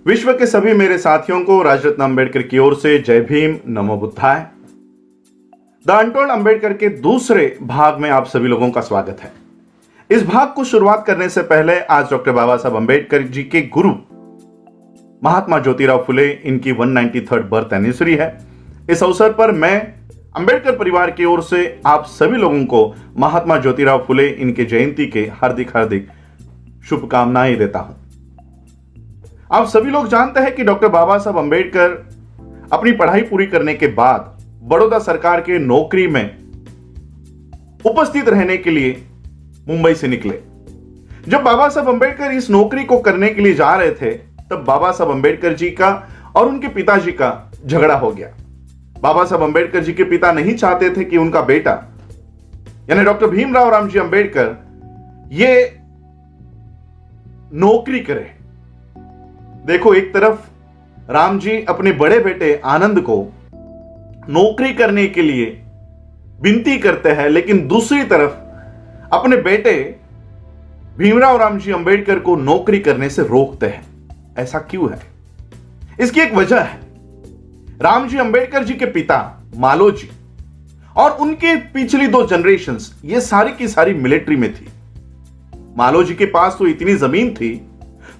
विश्व के सभी मेरे साथियों को राजरत्न अंबेडकर की ओर से जय भीम, नमो बुद्धाय। द अनटोल्ड अंबेडकर के दूसरे भाग में आप सभी लोगों का स्वागत है। इस भाग को शुरुआत करने से पहले आज डॉक्टर बाबा साहब अंबेडकर जी के गुरु महात्मा ज्योतिराव फुले, इनकी 193rd बर्थ एनिवर्सरी है। इस अवसर पर मैं अंबेडकर परिवार की ओर से आप सभी लोगों को महात्मा ज्योतिराव फुले, इनके जयंती के हार्दिक शुभकामनाएं देता हूं। आप सभी लोग जानते हैं कि डॉक्टर बाबा साहब अंबेडकर अपनी पढ़ाई पूरी करने के बाद बड़ौदा सरकार के नौकरी में उपस्थित रहने के लिए मुंबई से निकले। जब बाबा साहब अंबेडकर इस नौकरी को करने के लिए जा रहे थे, तब बाबा साहब अंबेडकर जी का और उनके पिताजी का झगड़ा हो गया। बाबा साहब अंबेडकर जी के पिता नहीं चाहते थे कि उनका बेटा यानी डॉक्टर भीमराव रामजी अंबेडकर ये नौकरी करे। देखो, एक तरफ राम जी अपने बड़े बेटे आनंद को नौकरी करने के लिए विनती करते हैं, लेकिन दूसरी तरफ अपने बेटे भीमराव रामजी अंबेडकर को नौकरी करने से रोकते हैं। ऐसा क्यों है? इसकी एक वजह है। रामजी अंबेडकर जी के पिता मालोजी और उनके पिछली दो जनरेशंस ये सारी की सारी मिलिट्री में थी। मालोजी के पास तो इतनी जमीन थी,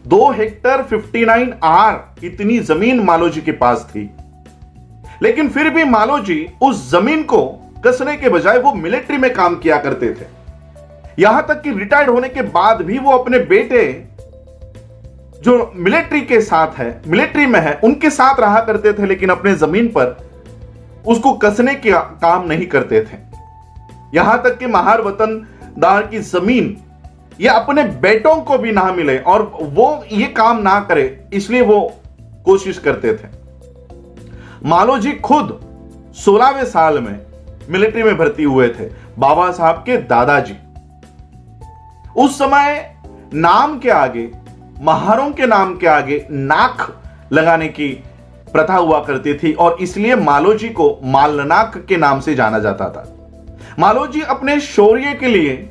2 हेक्टर 59 आर इतनी जमीन मालोजी के पास थी, लेकिन फिर भी मालोजी उस जमीन को कसने के बजाय वो मिलिट्री में काम किया करते थे। यहां तक कि रिटायर्ड होने के बाद भी वो अपने बेटे जो मिलिट्री के साथ है, मिलिट्री में है, उनके साथ रहा करते थे, लेकिन अपने जमीन पर उसको कसने का काम नहीं करते थे। यहां तक कि महार वतनदार की जमीन ये अपने बेटों को भी ना मिले और वो ये काम ना करे, इसलिए वो कोशिश करते थे। मालोजी खुद 16वें साल में मिलिट्री में भर्ती हुए थे। बाबा साहब के दादाजी उस समय नाम के आगे, महारों के नाम के आगे नाक लगाने की प्रथा हुआ करती थी और इसलिए मालोजी को मालनाक के नाम से जाना जाता था। मालोजी अपने शौर्य के लिए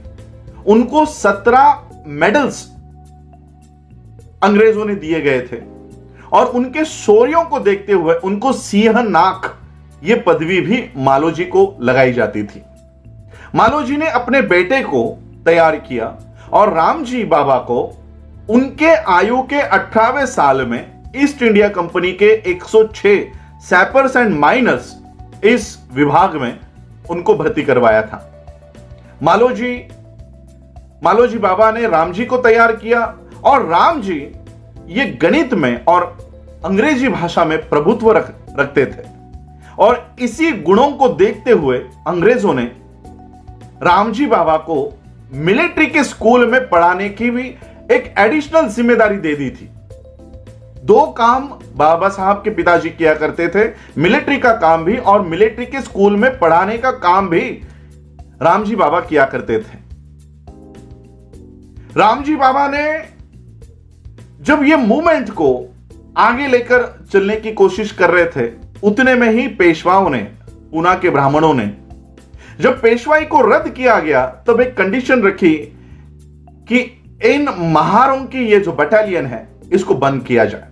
उनको 17 मेडल्स अंग्रेजों ने दिए गए थे और उनके शौर्यों को देखते हुए उनको सिंह नाक ये पदवी भी मालोजी को लगाई जाती थी। मालोजी ने अपने बेटे को तैयार किया और रामजी बाबा को उनके आयु के 18वें साल में ईस्ट इंडिया कंपनी के 106 सैपर्स एंड माइनर्स इस विभाग में उनको भर्ती करवाया था। मालोजी बाबा ने रामजी को तैयार किया और रामजी ये गणित में और अंग्रेजी भाषा में प्रभुत्व रखते थे और इसी गुणों को देखते हुए अंग्रेजों ने रामजी बाबा को मिलिट्री के स्कूल में पढ़ाने की भी एक एडिशनल जिम्मेदारी दे दी थी। 2 काम बाबा साहब के पिताजी किया करते थे, मिलिट्री का काम भी और मिलिट्री के स्कूल में पढ़ाने का काम भी रामजी बाबा किया करते थे। रामजी बाबा ने जब ये मूवमेंट को आगे लेकर चलने की कोशिश कर रहे थे, उतने में ही पेशवाओं ने, पूना के ब्राह्मणों ने, जब पेशवाई को रद्द किया गया तब एक कंडीशन रखी कि इन महारों की ये जो बटालियन है इसको बंद किया जाए।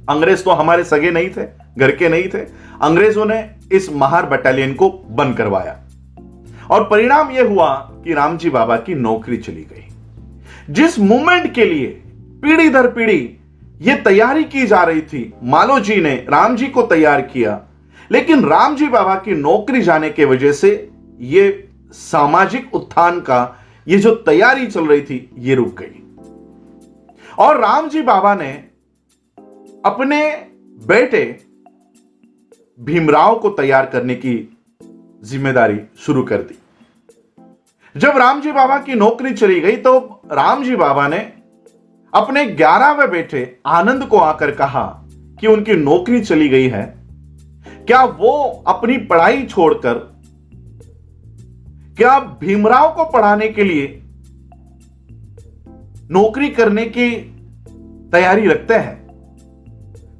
अंग्रेज तो हमारे सगे नहीं थे, घर के नहीं थे। अंग्रेजों ने इस महार बटालियन को बंद करवाया और परिणाम यह हुआ कि रामजी बाबा की नौकरी चली गई। जिस मूवमेंट के लिए पीढ़ी दर पीढ़ी यह तैयारी की जा रही थी, मालोजी ने रामजी को तैयार किया, लेकिन रामजी बाबा की नौकरी जाने की वजह से यह सामाजिक उत्थान का ये जो तैयारी चल रही थी ये रुक गई और रामजी बाबा ने अपने बेटे भीमराव को तैयार करने की जिम्मेदारी शुरू कर दी। जब रामजी बाबा की नौकरी चली गई तो रामजी बाबा ने अपने 11वें बेटे आनंद को आकर कहा कि उनकी नौकरी चली गई है, क्या वो अपनी पढ़ाई छोड़कर क्या भीमराव को पढ़ाने के लिए नौकरी करने की तैयारी रखते हैं?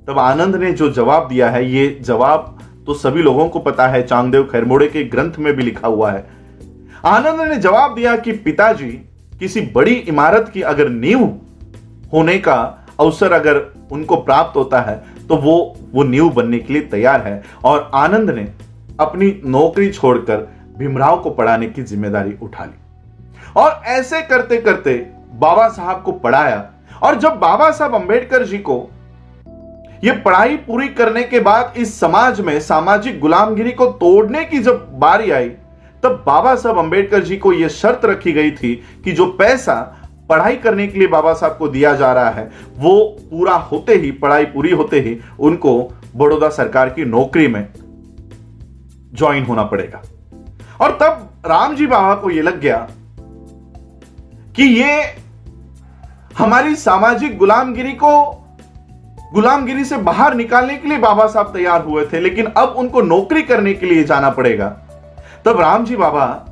तब आनंद ने जो जवाब दिया है, ये जवाब तो सभी लोगों को पता है, चांगदेव खैरमोड़े के ग्रंथ में भी लिखा हुआ है। आनंद ने जवाब दिया कि पिताजी, किसी बड़ी इमारत की अगर नींव होने का अवसर अगर उनको प्राप्त होता है तो वो नींव बनने के लिए तैयार है। और आनंद ने अपनी नौकरी छोड़कर भीमराव को पढ़ाने की जिम्मेदारी उठा ली और ऐसे करते करते बाबा साहब को पढ़ाया। और जब बाबा साहब अंबेडकर जी को यह पढ़ाई पूरी करने के बाद इस समाज में सामाजिक गुलामगिरी को तोड़ने की जब बारी आई, तब बाबा साहब अंबेडकर जी को यह शर्त रखी गई थी कि जो पैसा पढ़ाई करने के लिए बाबा साहब को दिया जा रहा है वो पूरा होते ही, पढ़ाई पूरी होते ही उनको बड़ौदा सरकार की नौकरी में ज्वाइन होना पड़ेगा। और तब रामजी बाबा को यह लग गया कि ये हमारी सामाजिक गुलामगिरी से बाहर निकालने के लिए बाबा साहब तैयार हुए थे, लेकिन अब उनको नौकरी करने के लिए जाना पड़ेगा। तब रामजी बाबा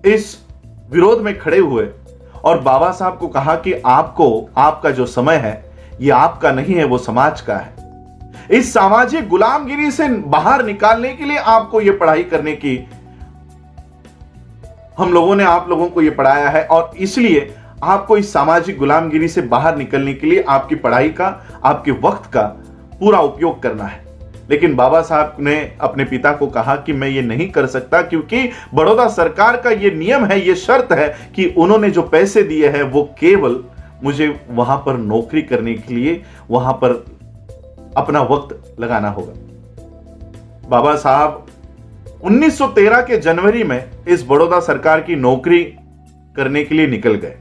इस विरोध में खड़े हुए और बाबा साहब को कहा कि आपका जो समय है ये आपका नहीं है, वो समाज का है। इस सामाजिक गुलामगिरी से बाहर निकालने के लिए आपको ये पढ़ाई करने की, हम लोगों ने आप लोगों को ये पढ़ाया है और इसलिए आपको इस सामाजिक गुलामगिरी से बाहर निकलने के लिए आपकी पढ़ाई का, आपके वक्त का पूरा उपयोग करना है। लेकिन बाबा साहब ने अपने पिता को कहा कि मैं ये नहीं कर सकता, क्योंकि बड़ौदा सरकार का ये नियम है, ये शर्त है कि उन्होंने जो पैसे दिए हैं वो केवल मुझे वहां पर नौकरी करने के लिए, वहां पर अपना वक्त लगाना होगा। बाबा साहब 1913 के जनवरी में इस बड़ौदा सरकार की नौकरी करने के लिए निकल गए।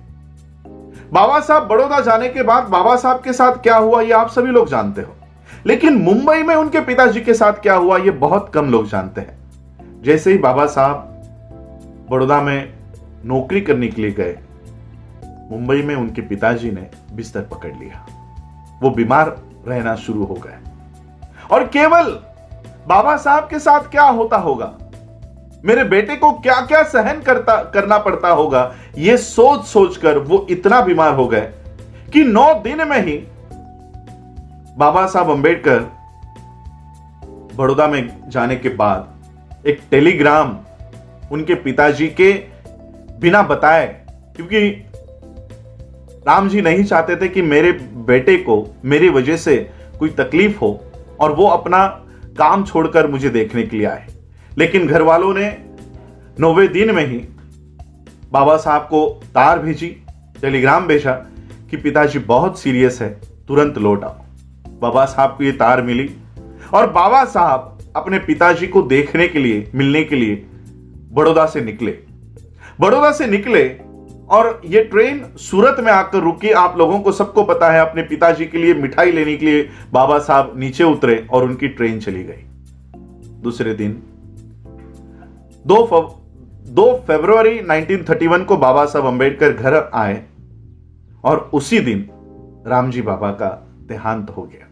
बाबा साहब बड़ौदा जाने के बाद बाबा साहब के साथ क्या हुआ ये आप सभी लोग जानते हो, लेकिन मुंबई में उनके पिताजी के साथ क्या हुआ ये बहुत कम लोग जानते हैं। जैसे ही बाबा साहब बड़ौदा में नौकरी करने के लिए गए, मुंबई में उनके पिताजी ने बिस्तर पकड़ लिया, वो बीमार रहना शुरू हो गए। और केवल बाबा साहब के साथ क्या होता होगा, मेरे बेटे को क्या क्या सहन करना पड़ता होगा, ये सोच सोचकर वो इतना बीमार हो गए कि 9 दिन में ही बाबा साहब अंबेडकर बड़ौदा में जाने के बाद एक टेलीग्राम उनके पिताजी के बिना बताए, क्योंकि राम जी नहीं चाहते थे कि मेरे बेटे को मेरी वजह से कोई तकलीफ हो और वो अपना काम छोड़कर मुझे देखने के लिए आए। लेकिन घर वालों ने 9वें दिन में ही बाबा साहब को तार भेजी, टेलीग्राम भेजा कि पिताजी बहुत सीरियस है, तुरंत लौट आओ। बाबा साहब को ये तार मिली और बाबा साहब अपने पिताजी को देखने के लिए, मिलने के लिए बड़ौदा से निकले और ये ट्रेन सूरत में आकर रुकी। आप लोगों को सबको पता है, अपने पिताजी के लिए मिठाई लेने के लिए बाबा साहब नीचे उतरे और उनकी ट्रेन चली गई। दूसरे दिन 2 फरवरी 1931 को बाबा साहब अंबेडकर घर आए और उसी दिन रामजी बाबा का देहांत हो गया।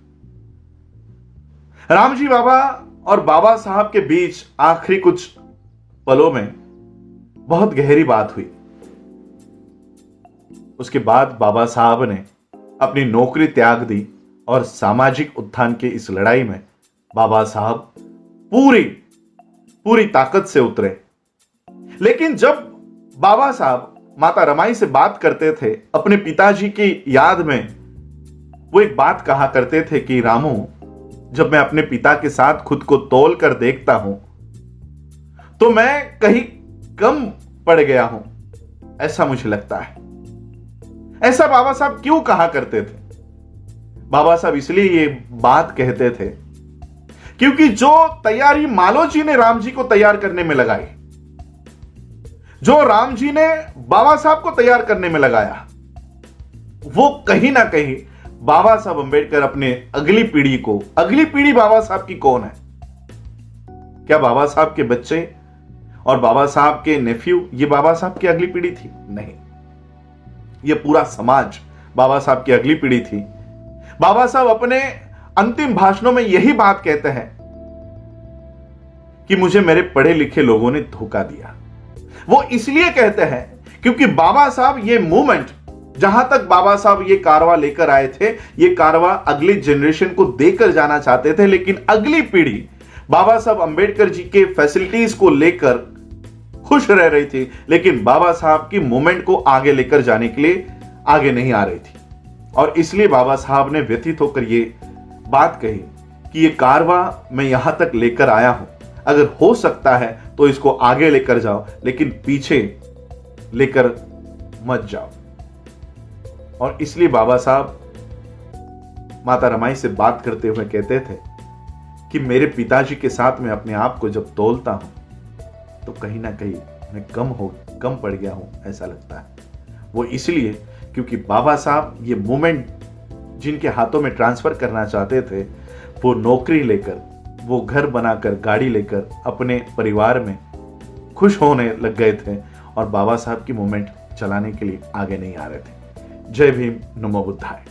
रामजी बाबा और बाबा साहब के बीच आखिरी कुछ पलों में बहुत गहरी बात हुई। उसके बाद बाबा साहब ने अपनी नौकरी त्याग दी और सामाजिक उत्थान की इस लड़ाई में बाबा साहब पूरी ताकत से उतरे। लेकिन जब बाबा साहब माता रमाई से बात करते थे अपने पिताजी की याद में, वो एक बात कहा करते थे कि रामू, जब मैं अपने पिता के साथ खुद को तौल कर देखता हूं तो मैं कहीं कम पड़ गया हूं, ऐसा मुझे लगता है। ऐसा बाबा साहब क्यों कहा करते थे? बाबा साहब इसलिए ये बात कहते थे क्योंकि जो तैयारी मालो जी ने राम जी को तैयार करने में लगाई, जो राम जी ने बाबा साहब को तैयार करने में लगाया, वो कहीं ना कहीं बाबा साहब अंबेडकर अपने अगली पीढ़ी बाबा साहब की कौन है? क्या बाबा साहब के बच्चे और बाबा साहब के नेफ्यू ये बाबा साहब की अगली पीढ़ी थी? नहीं, ये पूरा समाज बाबा साहब की अगली पीढ़ी थी। बाबा साहब अपने अंतिम भाषणों में यही बात कहते हैं कि मुझे मेरे पढ़े लिखे लोगों ने धोखा दिया। वो इसलिए कहते हैं क्योंकि बाबा साहब ये मूवमेंट, जहां तक बाबा साहब ये कारवा लेकर आए थे, ये कारवा अगली जनरेशन को देकर जाना चाहते थे, लेकिन अगली पीढ़ी बाबा साहब अंबेडकर जी के फैसिलिटीज को लेकर खुश रह रही थी, लेकिन बाबा साहब की मूवमेंट को आगे लेकर जाने के लिए आगे नहीं आ रही थी। और इसलिए बाबा साहब ने व्यथित होकर ये बात कही कि ये कारवा मैं यहां तक लेकर आया हूं, अगर हो सकता है तो इसको आगे लेकर जाओ, लेकिन पीछे लेकर मत जाओ। और इसलिए बाबा साहब माता रमाई से बात करते हुए कहते थे कि मेरे पिताजी के साथ मैं अपने आप को जब तोलता हूं तो कहीं ना कहीं मैं कम पड़ गया हूं, ऐसा लगता है। वो इसलिए क्योंकि बाबा साहब ये मोमेंट जिनके हाथों में ट्रांसफर करना चाहते थे, वो नौकरी लेकर, वो घर बनाकर, गाड़ी लेकर अपने परिवार में खुश होने लग गए थे और बाबा साहब की मूवमेंट चलाने के लिए आगे नहीं आ रहे थे। जय भीम, नमो बुद्धाय।